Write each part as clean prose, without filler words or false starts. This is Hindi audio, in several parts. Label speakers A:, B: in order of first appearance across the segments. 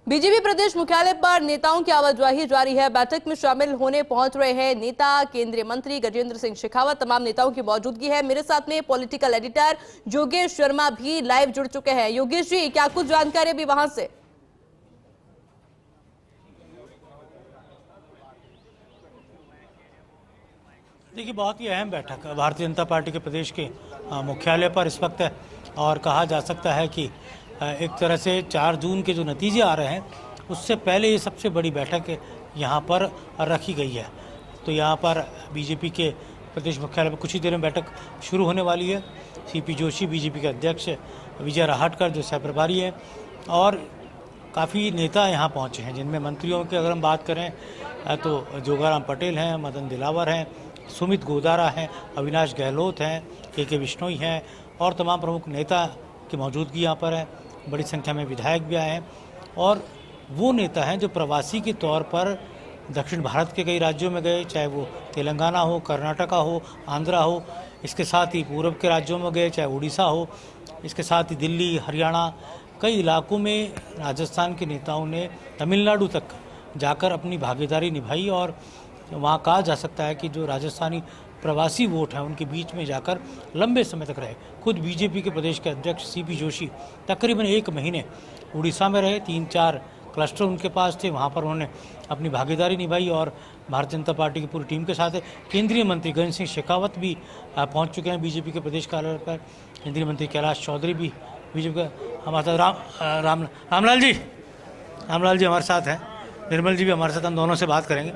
A: बीजेपी प्रदेश मुख्यालय पर नेताओं की आवाजाही जारी है। बैठक में शामिल होने पहुंच रहे हैं नेता केंद्रीय मंत्री गजेंद्र सिंह शेखावत। तमाम नेताओं की मौजूदगी है। मेरे साथ में पॉलिटिकल एडिटर योगेश शर्मा भी लाइव जुड़ चुके हैं। योगेश जी, क्या कुछ जानकारी अभी वहां से?
B: देखिए, बहुत ही अहम बैठक भारतीय जनता पार्टी के प्रदेश के मुख्यालय पर इस वक्त है और कहा जा सकता है कि एक तरह से 4 जून के जो नतीजे आ रहे हैं उससे पहले ये सबसे बड़ी बैठक यहाँ पर रखी गई है। तो यहाँ पर बीजेपी के प्रदेश मुख्यालय पर कुछ ही देर में बैठक शुरू होने वाली है। सीपी जोशी बीजेपी के अध्यक्ष, विजय राहटकर जो सह प्रभारी है, और काफ़ी नेता यहाँ पहुँचे हैं, जिनमें मंत्रियों की अगर हम बात करें तो जोगाराम पटेल हैं, मदन दिलावर हैं, सुमित गोदारा हैं, अविनाश गहलोत हैं, के बिश्नोई हैं, और तमाम प्रमुख नेता की मौजूदगी यहाँ पर है। बड़ी संख्या में विधायक भी आए हैं और वो नेता हैं जो प्रवासी के तौर पर दक्षिण भारत के कई राज्यों में गए, चाहे वो तेलंगाना हो, कर्नाटका हो, आंध्रा हो। इसके साथ ही पूर्व के राज्यों में गए, चाहे उड़ीसा हो। इसके साथ ही दिल्ली, हरियाणा, कई इलाकों में राजस्थान के नेताओं ने तमिलनाडु तक जाकर अपनी भागीदारी निभाई और वहाँ कहा जा सकता है कि जो राजस्थानी प्रवासी वोट हैं उनके बीच में जाकर लंबे समय तक रहे। खुद बीजेपी के प्रदेश के अध्यक्ष सीपी जोशी तकरीबन 1 महीने उड़ीसा में रहे। 3-4 क्लस्टर उनके पास थे, वहाँ पर उन्होंने अपनी भागीदारी निभाई और भारतीय जनता पार्टी की पूरी टीम के साथ केंद्रीय मंत्री गजेंद्र सिंह शेखावत भी पहुँच चुके हैं बीजेपी के प्रदेश कार्यालय पर। केंद्रीय मंत्री कैलाश चौधरी भी बीजेपी का हमारे साथ, रामलाल जी हमारे साथ हैं, निर्मल जी भी हमारे साथ, हम दोनों से बात करेंगे।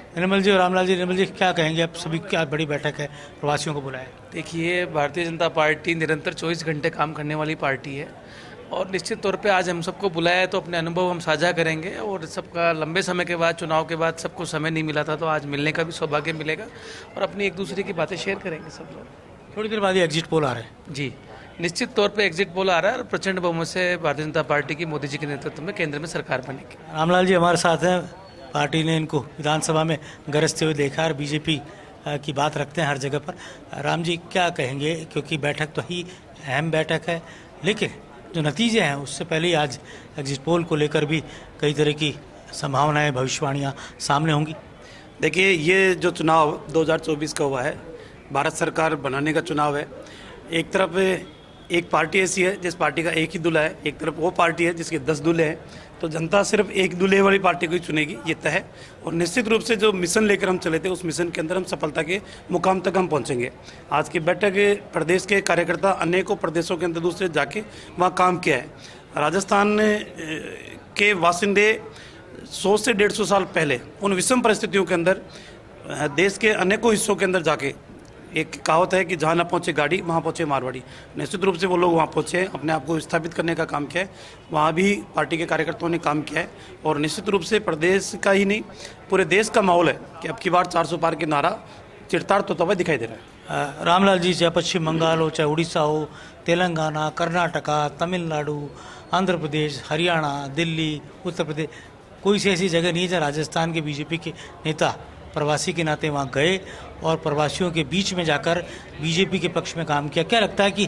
B: निर्मल जी और रामलाल जी, क्या कहेंगे आप? सभी क्या बड़ी बैठक है, प्रवासियों को बुलाया?
C: देखिए, भारतीय जनता पार्टी निरंतर 24 घंटे काम करने वाली पार्टी है और निश्चित तौर पे आज हम सबको बुलाया है तो अपने अनुभव हम साझा करेंगे। और सबका लंबे समय के बाद, चुनाव के बाद सबको समय नहीं मिला था, तो आज मिलने का भी सौभाग्य मिलेगा और अपनी एक दूसरे की बातें शेयर करेंगे सब लोग।
B: थोड़ी देर बाद ही एग्जिट पोल आ रहे हैं।
C: जी, निश्चित तौर पे एग्जिट पोल आ रहा है और प्रचंड बहुमत से भारतीय जनता पार्टी की मोदी जी के नेतृत्व में केंद्र में सरकार बनेगी।
B: रामलाल जी हमारे साथ हैं। पार्टी ने इनको विधानसभा में गरजते हुए देखा और बीजेपी की बात रखते हैं हर जगह पर। राम जी, क्या कहेंगे? क्योंकि बैठक तो ही अहम बैठक है, लेकिन जो नतीजे हैं उससे पहले ही आज एग्जिट पोल को लेकर भी कई तरह की संभावनाएं, भविष्यवाणियां सामने होंगी।
D: देखिए, ये जो चुनाव 2024 का हुआ है, भारत सरकार बनाने का चुनाव है। एक तरफ एक पार्टी ऐसी है जिस पार्टी का एक ही दूल्हा है, एक तरफ वो पार्टी है जिसके 10 दूल्हे हैं। तो जनता सिर्फ एक दूल्हे वाली पार्टी को ही चुनेगी, ये तय है। और निश्चित रूप से जो मिशन लेकर हम चले थे, उस मिशन के अंदर हम सफलता के मुकाम तक हम पहुंचेंगे। आज की बैठक प्रदेश के कार्यकर्ता अनेकों प्रदेशों के अंदर दूसरे जाके वहाँ काम किया है। राजस्थान के वासिंदे 100 से 150 साल पहले उन विषम परिस्थितियों के अंदर देश के अनेकों हिस्सों के अंदर जाके, एक कहावत है कि जहाँ ना पहुँचे गाड़ी वहाँ पहुँचे मारवाड़ी। निश्चित रूप से वो लोग वहाँ पहुँचे, अपने आप को स्थापित करने का काम किया है। वहाँ भी पार्टी के कार्यकर्ताओं ने काम किया है और निश्चित रूप से प्रदेश का ही नहीं, पूरे देश का माहौल है कि अब की बार 400 पार के नारा चिरताड़ तो तब दिखाई दे रहा
B: है। रामलाल जी, चाहे पश्चिम बंगाल हो, चाहे उड़ीसा हो, तेलंगाना, कर्नाटका, तमिलनाडु, आंध्र प्रदेश, हरियाणा, दिल्ली, उत्तर प्रदेश, कोई सी ऐसी जगह नहीं है जहाँ राजस्थान के बीजेपी के नेता प्रवासी के नाते वहाँ गए और प्रवासियों के बीच में जाकर बीजेपी के पक्ष में काम किया। क्या लगता है कि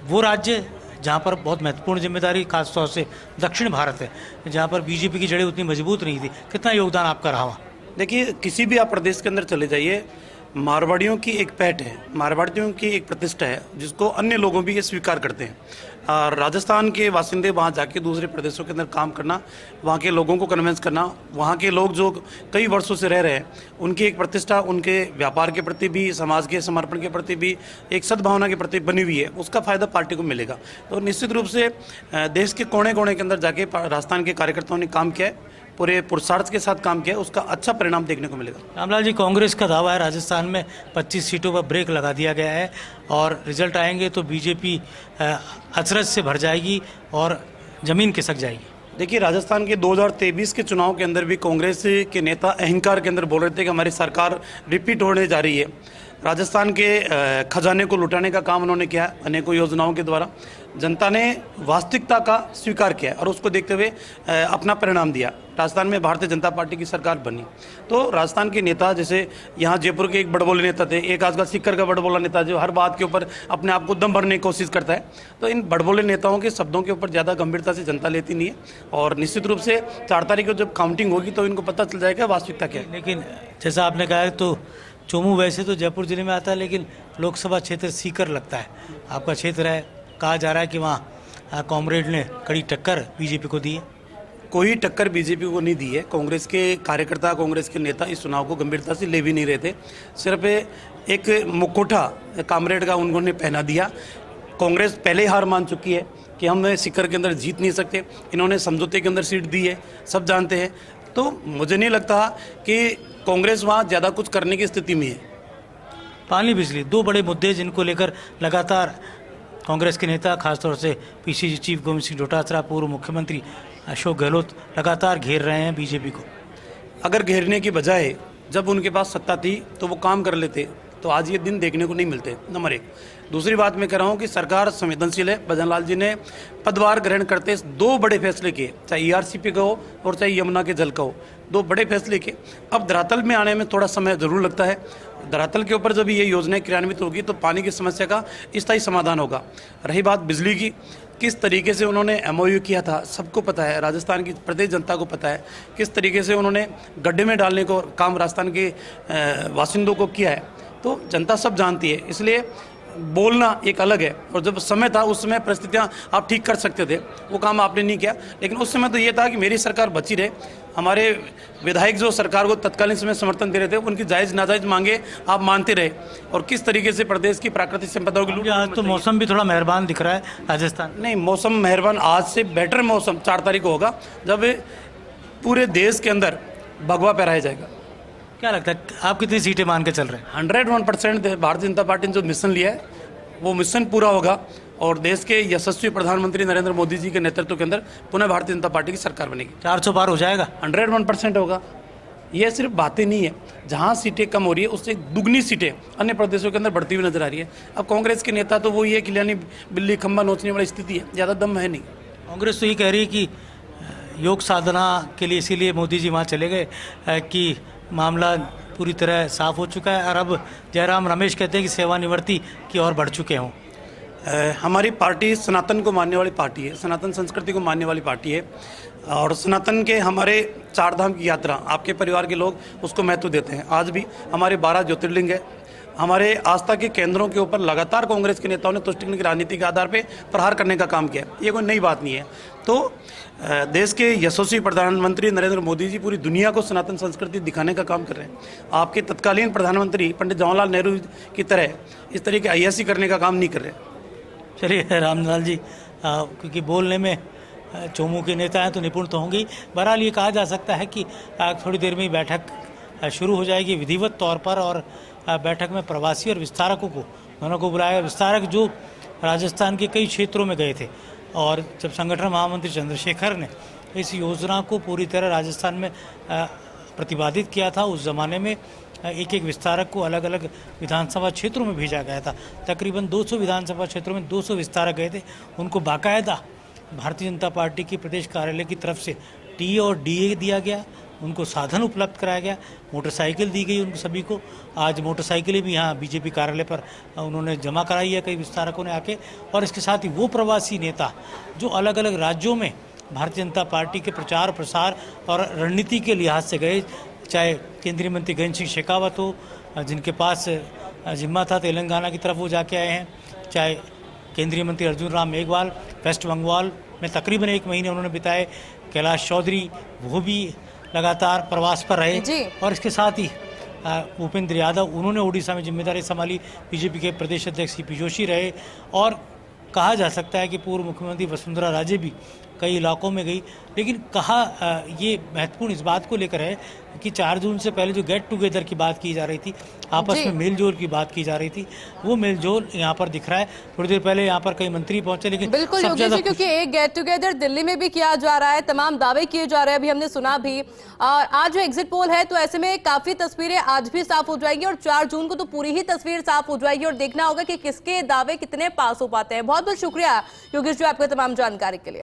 B: वो राज्य जहाँ पर बहुत महत्वपूर्ण जिम्मेदारी खासतौर से दक्षिण भारत है, जहाँ पर बीजेपी की जड़ें उतनी मजबूत नहीं थी, कितना योगदान आपका रहा वहाँ?
D: देखिए, किसी भी आप प्रदेश के अंदर चले जाइए, मारवाड़ियों की एक पैठ है, मारवाड़ियों की एक प्रतिष्ठा है जिसको अन्य लोगों भी ये स्वीकार करते हैं। और राजस्थान के वासिंदे वहाँ जाके दूसरे प्रदेशों के अंदर काम करना, वहाँ के लोगों को कन्विंस करना, वहाँ के लोग जो कई वर्षों से रह रहे हैं उनकी एक प्रतिष्ठा, उनके व्यापार के प्रति भी, समाज के समर्पण के प्रति भी, एक सद्भावना के प्रति बनी हुई है, उसका फायदा पार्टी को मिलेगा। तो निश्चित रूप से देश के कोने कोने के अंदर जाके राजस्थान के कार्यकर्ताओं ने काम किया है, पूरे पुरुषार्थ के साथ काम किया, उसका अच्छा परिणाम देखने को मिलेगा।
B: रामलाल जी, कांग्रेस का दावा है राजस्थान में 25 सीटों पर ब्रेक लगा दिया गया है और रिजल्ट आएंगे तो बीजेपी अचरज से भर जाएगी और जमीन खिसक जाएगी।
D: देखिए, राजस्थान के 2023 के चुनाव के अंदर भी कांग्रेस के नेता अहंकार के अंदर बोल रहे थे कि हमारी सरकार रिपीट होने जा रही है। राजस्थान के खजाने को लुटाने का काम उन्होंने किया अनेकों योजनाओं के द्वारा। जनता ने वास्तविकता का स्वीकार किया और उसको देखते हुए अपना परिणाम दिया। राजस्थान में भारतीय जनता पार्टी की सरकार बनी तो राजस्थान के नेता, जैसे यहाँ जयपुर के एक बड़बोले नेता थे, एक आजकल सीकर का बड़बोला नेता जो हर बात के ऊपर अपने आप को दम भरने की कोशिश करता है, तो इन बड़बोले नेताओं के शब्दों के ऊपर ज़्यादा गंभीरता से जनता लेती नहीं है। और निश्चित रूप से 4 तारीख को जब काउंटिंग होगी तो इनको पता चल जाएगा वास्तविकता क्या है।
B: लेकिन जैसा आपने कहा तो चोमू वैसे तो जयपुर जिले में आता है, लेकिन लोकसभा क्षेत्र सीकर लगता है आपका क्षेत्र है। कहा जा रहा है कि वहाँ कॉमरेड ने कड़ी टक्कर बीजेपी को दी है।
D: कोई टक्कर बीजेपी को नहीं दी है। कांग्रेस के कार्यकर्ता, कांग्रेस के नेता इस चुनाव को गंभीरता से ले भी नहीं रहे थे। सिर्फ एक मुखौटा कॉमरेड का उन्होंने पहना दिया। कांग्रेस पहले ही हार मान चुकी है कि हम सीकर के अंदर जीत नहीं सकते। इन्होंने समझौते के अंदर सीट दी है, सब जानते हैं। तो मुझे नहीं लगता कि कांग्रेस वहाँ ज़्यादा कुछ करने की स्थिति में है।
B: पानी बिजली 2 बड़े मुद्दे जिनको लेकर लगातार कांग्रेस के नेता, खासतौर से पीसीसी चीफ गोविंद सिंह डोटासरा, पूर्व मुख्यमंत्री अशोक गहलोत लगातार घेर रहे हैं बीजेपी को।
D: अगर घेरने की बजाय जब उनके पास सत्ता थी तो वो काम कर लेते तो आज ये दिन देखने को नहीं मिलते, नंबर 1। दूसरी बात मैं कह रहा हूँ कि सरकार संवेदनशील है। भजन लाल जी ने पदभार ग्रहण करते 2 बड़े फैसले किए, चाहे ईआरसीपी का हो और चाहे यमुना के जल का हो, 2 बड़े फैसले किए। अब धरातल में आने में थोड़ा समय जरूर लगता है। धरातल के ऊपर जब ये योजनाएं क्रियान्वित होगी तो पानी की समस्या का स्थायी समाधान होगा। रही बात बिजली की, किस तरीके से उन्होंने एमओयू किया था सबको पता है, राजस्थान की प्रदेश जनता को पता है। किस तरीके से उन्होंने गड्ढे में डालने को काम राजस्थान के बासिंदों को किया है, तो जनता सब जानती है। इसलिए बोलना एक अलग है, और जब समय था उस समय परिस्थितियां आप ठीक कर सकते थे, वो काम आपने नहीं किया। लेकिन उस समय तो ये था कि मेरी सरकार बची रहे। हमारे विधायक जो सरकार को तत्कालीन समय समर्थन दे रहे थे, उनकी जायज़ नाजायज़ मांगे आप मानते रहे, और किस तरीके से प्रदेश की प्राकृतिक संपदाओं की लूट।
B: आज तो मौसम भी थोड़ा मेहरबान दिख रहा है राजस्थान।
D: नहीं, मौसम मेहरबान, आज से बेटर मौसम 4 तारीख को होगा जब पूरे देश के अंदर भगवा फहराया जाएगा।
B: क्या लगता है आप कितनी सीटें मान के चल रहे हैं?
D: 101% भारतीय जनता पार्टी ने जो मिशन लिया है वो मिशन पूरा होगा, और देश के यशस्वी प्रधानमंत्री नरेंद्र मोदी जी के नेतृत्व के अंदर पुनः भारतीय जनता पार्टी की सरकार बनेगी।
B: 400 पार हो जाएगा?
D: 101% होगा। ये सिर्फ बातें नहीं है, जहाँ सीटें कम हो रही है उससे दुगनी सीटें अन्य प्रदेशों के अंदर बढ़ती हुई नजर आ रही है। अब कांग्रेस के नेता तो वो ये खिलानी बिल्ली खंबा नोचने वाली स्थिति है, ज़्यादा दम है नहीं।
B: कांग्रेस तो ये कह रही है कि योग साधना के लिए इसीलिए मोदी जी वहाँ चले गए कि मामला पूरी तरह साफ हो चुका है, और अब जयराम रमेश कहते हैं कि सेवानिवृत्ति की ओर बढ़ चुके हों।
D: हमारी पार्टी सनातन को मानने वाली पार्टी है, सनातन संस्कृति को मानने वाली पार्टी है, और सनातन के हमारे 4 धाम की यात्रा, आपके परिवार के लोग उसको महत्व देते हैं। आज भी हमारे 12 ज्योतिर्लिंग है। हमारे आस्था के केंद्रों के ऊपर लगातार कांग्रेस के नेताओं ने तुष्टिकरण की राजनीति के आधार पर प्रहार करने का काम किया। ये कोई नई बात नहीं है। तो देश के यशस्वी प्रधानमंत्री नरेंद्र मोदी जी पूरी दुनिया को सनातन संस्कृति दिखाने का काम कर रहे हैं। आपके तत्कालीन प्रधानमंत्री पंडित जवाहरलाल नेहरू की तरह इस तरह के अय्यासी करने का काम नहीं कर रहे।
B: चलिए रामलाल जी, क्योंकि बोलने में चोमू के नेता हैं तो निपुण तो होंगे ही। बहरहाल ये कहा जा सकता है कि थोड़ी देर में ही बैठक शुरू हो जाएगी विधिवत तौर पर, और बैठक में प्रवासी और विस्तारकों को दोनों को बुलाया। विस्तारक जो राजस्थान के कई क्षेत्रों में गए थे, और जब संगठन महामंत्री चंद्रशेखर ने इस योजना को पूरी तरह राजस्थान में प्रतिपादित किया था, उस ज़माने में एक विस्तारक को अलग अलग विधानसभा क्षेत्रों में भेजा गया था। तकरीबन 200 विधानसभा क्षेत्रों में 200 विस्तारक गए थे। उनको बाकायदा भारतीय जनता पार्टी की प्रदेश कार्यालय की तरफ से टी और डीए दिया गया, उनको साधन उपलब्ध कराया गया, मोटरसाइकिल दी गई उनको सभी को। आज मोटरसाइकिलें भी यहाँ बीजेपी कार्यालय पर उन्होंने जमा कराई है कई विस्तारकों ने आके। और इसके साथ ही वो प्रवासी नेता जो अलग अलग राज्यों में भारतीय जनता पार्टी के प्रचार प्रसार और रणनीति के लिहाज से गए, चाहे केंद्रीय मंत्री गजेंद्र सिंह शेखावत हो जिनके पास जिम्मा था तेलंगाना की तरफ वो जाके आए हैं, चाहे केंद्रीय मंत्री अर्जुन राम मेघवाल वेस्ट बंगाल में तकरीबन 1 महीने उन्होंने बिताए, कैलाश चौधरी वो भी लगातार प्रवास पर रहे, और इसके साथ ही भूपेंद्र यादव उन्होंने उड़ीसा में जिम्मेदारी संभाली, बीजेपी के प्रदेश अध्यक्ष सीपी जोशी रहे, और कहा जा सकता है कि पूर्व मुख्यमंत्री वसुंधरा राजे भी कई इलाकों में गई, लेकिन कहा ये महत्वपूर्ण इस बात को लेकर है कि 4 जून से पहले जो गेट टुगेदर की बात की जा रही थी, आपस में मेलजोल की बात की जा रही थी, वो मेलजोल यहाँ पर दिख रहा है। थोड़ी देर पहले यहाँ पर कई मंत्री पहुंचे, लेकिन
A: बिल्कुल योगेश जी, क्योंकि एक गेट टुगेदर दिल्ली में भी किया जा रहा है, तमाम दावे किए जा रहे हैं, अभी हमने सुना भी। और आज जो एग्जिट पोल है तो ऐसे में काफी तस्वीरें आज भी साफ हो जाएंगी और 4 जून को तो पूरी ही तस्वीर साफ हो जाएगी और देखना होगा कि किसके दावे कितने पास हो पाते हैं। बहुत बहुत शुक्रिया योगेश जी आपके तमाम जानकारी के लिए।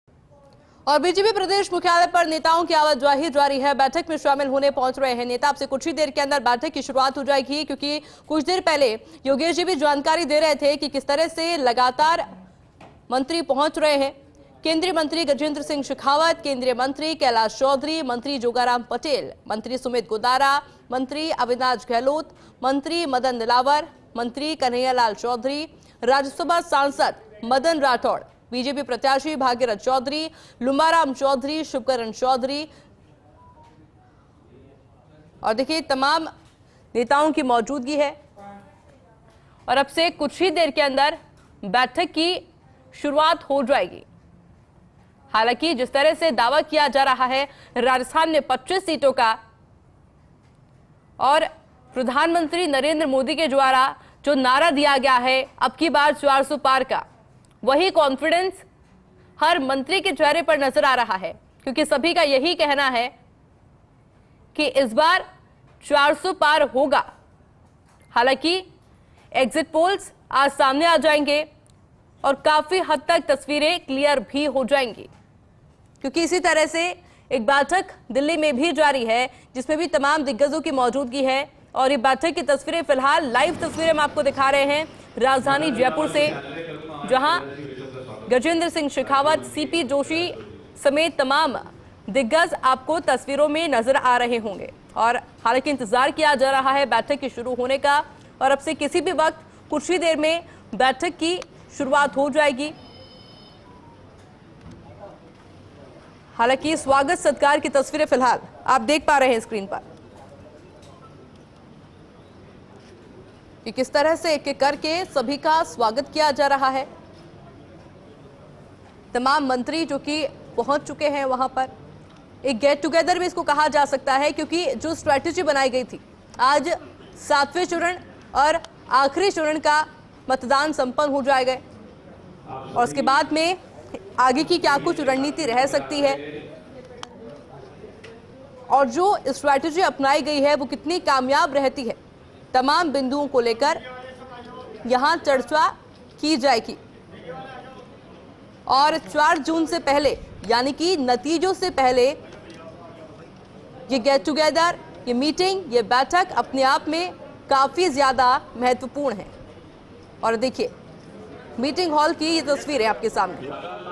A: और बीजेपी प्रदेश मुख्यालय पर नेताओं की आवाजाही जारी है। बैठक में शामिल होने पहुंच रहे हैं नेता। अब से कुछ ही देर के अंदर बैठक की शुरुआत हो जाएगी, क्योंकि कुछ देर पहले योगेश जी भी जानकारी दे रहे थे कि किस तरह से लगातार मंत्री पहुंच रहे हैं। केंद्रीय मंत्री गजेंद्र सिंह शेखावत, केंद्रीय मंत्री कैलाश चौधरी, मंत्री जोगाराम पटेल, मंत्री सुमित गोदारा, मंत्री अविनाश गहलोत, मंत्री मदन दिलावर, मंत्री कन्हैयालाल चौधरी, राज्यसभा सांसद मदन राठौड़, बीजेपी प्रत्याशी भागीरथ चौधरी, लुम्बाराम चौधरी, शुभकरण चौधरी और देखिए तमाम नेताओं की मौजूदगी है। और अब से कुछ ही देर के अंदर बैठक की शुरुआत हो जाएगी। हालांकि जिस तरह से दावा किया जा रहा है राजस्थान में 25 सीटों का और प्रधानमंत्री नरेंद्र मोदी के द्वारा जो नारा दिया गया है अब की बार 400 पार का, वही कॉन्फिडेंस हर मंत्री के चेहरे पर नजर आ रहा है, क्योंकि सभी का यही कहना है कि इस बार 400 पार होगा। हालांकि एग्जिट पोल्स आज सामने आ जाएंगे और काफी हद तक तस्वीरें क्लियर भी हो जाएंगी, क्योंकि इसी तरह से एक बैठक दिल्ली में भी जारी है जिसमें भी तमाम दिग्गजों की मौजूदगी है। और ये बैठक की तस्वीरें फिलहाल लाइव तस्वीरें हम आपको दिखा रहे हैं राजधानी जयपुर से, जहां गजेंद्र सिंह शेखावत, सीपी जोशी समेत तमाम दिग्गज आपको तस्वीरों में नजर आ रहे होंगे। और हालांकि इंतजार किया जा रहा है बैठक के शुरू होने का और अब से किसी भी वक्त कुछ ही देर में बैठक की शुरुआत हो जाएगी। हालांकि स्वागत सत्कार की तस्वीरें फिलहाल आप देख पा रहे हैं स्क्रीन पर कि किस तरह से एक एक करके सभी का स्वागत किया जा रहा है। तमाम मंत्री जो कि पहुंच चुके हैं वहां पर, एक गेट टुगेदर भी इसको कहा जा सकता है, क्योंकि जो स्ट्रैटेजी बनाई गई थी, आज 7वें चरण और आखिरी चरण का मतदान संपन्न हो जाएगा और उसके बाद में आगे की क्या कुछ रणनीति रह सकती है और जो स्ट्रैटेजी अपनाई गई है वो कितनी कामयाब रहती है, तमाम बिंदुओं को लेकर यहां चर्चा की जाएगी। और 4 जून से पहले, यानी कि नतीजों से पहले, ये गेट टुगेदर, ये मीटिंग, ये बैठक अपने आप में काफी ज्यादा महत्वपूर्ण है। और देखिए मीटिंग हॉल की ये तस्वीर है आपके सामने।